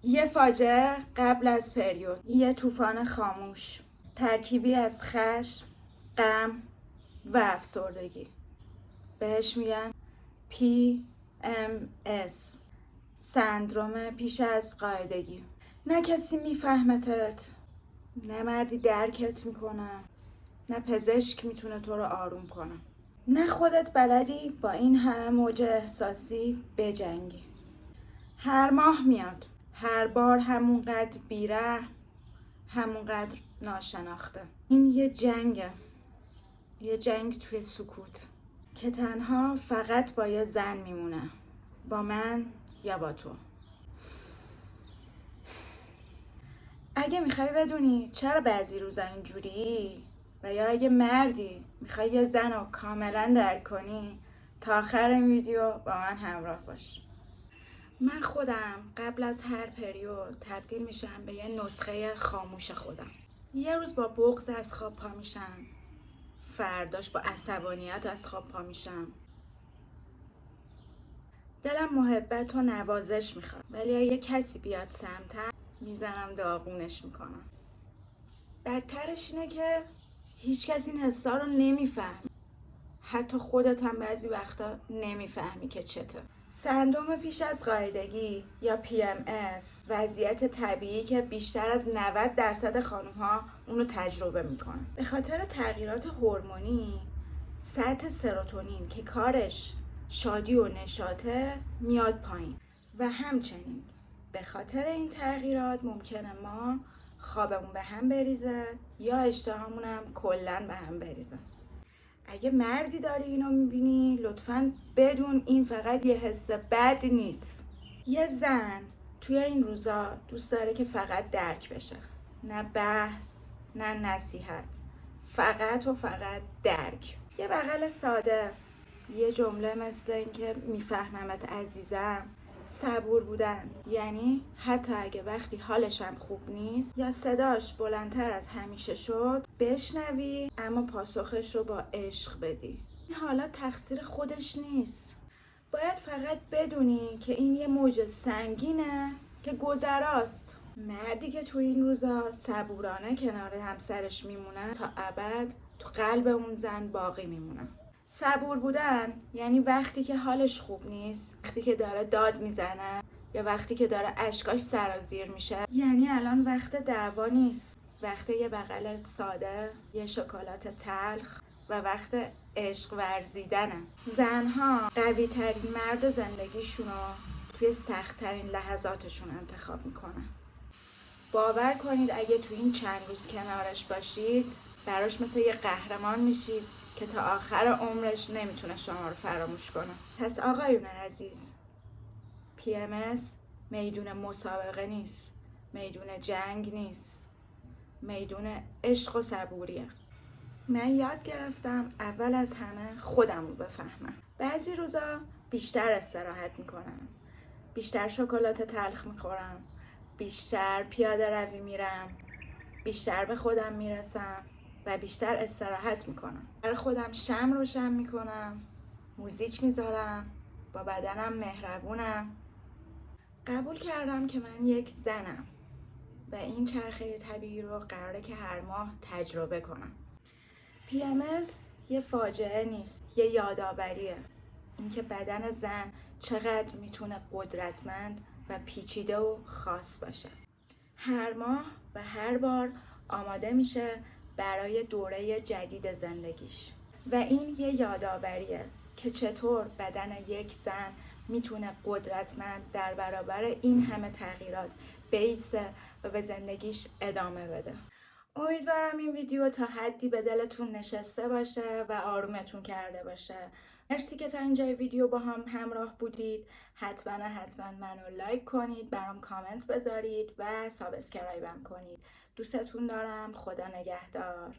یه فاجعه قبل از پریود، یه طوفان خاموش، ترکیبی از خشم، غم و افسردگی. بهش میگن PMS، سندروم پیش از قاعدگی. نه کسی میفهمتت، نه مردی درکت میکنه، نه پزشک میتونه تو رو آروم کنه، نه خودت بلدی با این همه موج احساسی بجنگی. هر ماه میاد، هر بار همونقدر بیره، همونقدر ناشناخته. این یه جنگه، یه جنگ توی سکوت که تنها فقط با یه زن میمونه، با من یا با تو. اگه میخوای بدونی چرا بعضی روزا اینجوری و یا اگه مردی میخوای یه زن رو کاملا درک کنی، تا آخر این ویدیو با من همراه باش. من خودم قبل از هر پریود تبدیل میشم به یه نسخه خاموش خودم. یه روز با بغض از خواب پا میشم، فرداش با عصبانیت از خواب پا میشم. دلم محبت و نوازش میخواد، ولی اگه کسی بیاد سمتم میزنم داغونش میکنم. بدترش اینه که هیچ کس این حسا رو نمیفهم. حتی خودت هم بعضی وقتا نمیفهمی که چته. سندروم پیش از قاعدگی یا PMS وضعیت طبیعی که بیشتر از 90% خانم‌ها اونو تجربه میکنن. به خاطر تغییرات هورمونی سطح سروتونین که کارش شادی و نشاطه میاد پایین و همچنین به خاطر این تغییرات ممکنه ما خوابمون به هم بریزه یا اشتهامون هم کلاً به هم بریزه. اگه مردی داری اینو میبینی لطفاً بدون این فقط یه حس بد نیست. یه زن توی این روزا دوست داره که فقط درک بشه، نه بحث نه نصیحت، فقط و فقط درک. یه بغل ساده، یه جمله مثل این که میفهممت عزیزم. صبور بودن یعنی حتی اگه وقتی حالشم خوب نیست یا صداش بلندتر از همیشه شد بشنوی، اما پاسخش رو با عشق بدی. این حالا تقصیر خودش نیست، باید فقط بدونی که این یه موج سنگینه که گذراست. مردی که تو این روزا صبورانه کنار همسرش میمونه تا ابد تو قلب اون زن باقی میمونه. صبور بودن یعنی وقتی که حالش خوب نیست، وقتی که داره داد میزنه یا وقتی که داره اشکاش سرازیر میشه، یعنی الان وقت دعوا نیست، وقت یه بغل ساده، یه شکلات تلخ و وقت عشق ورزیدنه. زنها قوی ترین مرد زندگیشونو توی سخت ترین لحظاتشون انتخاب میکنن. باور کنید اگه تو این چند روز کنارش باشید براش مثل یه قهرمان میشید که تا آخر عمرش نمیتونه شما رو فراموش کنه. پس آقایون عزیز، PMS میدون مسابقه نیست، میدون جنگ نیست، میدون عشق و صبوریه. من یاد گرفتم اول از همه خودم رو بفهمم. بعضی روزا بیشتر استراحت میکنم، بیشتر شکلات تلخ میخورم، بیشتر پیاده روی میرم، بیشتر به خودم میرسم و بیشتر استراحت میکنم. برای خودم شمع روشن میکنم، موزیک میذارم، با بدنم مهربونم. قبول کردم که من یک زنم و این چرخه طبیعی رو قراره که هر ماه تجربه کنم. PMS یه فاجعه نیست، یه یادآوریه. اینکه بدن زن چقدر میتونه قدرتمند و پیچیده و خاص باشه. هر ماه و هر بار آماده میشه برای دوره جدید زندگیش و این یه یادآوریه که چطور بدن یک زن میتونه قدرتمند در برابر این همه تغییرات بایسته و به زندگیش ادامه بده. امیدوارم این ویدیو تا حدی به دلتون نشسته باشه و آرومتون کرده باشه. مرسی که تا اینجای ویدیو با هم همراه بودید. حتما منو لایک کنید، برام کامنت بذارید و سابسکرایبم کنید. دوستتون دارم. خدا نگهدار.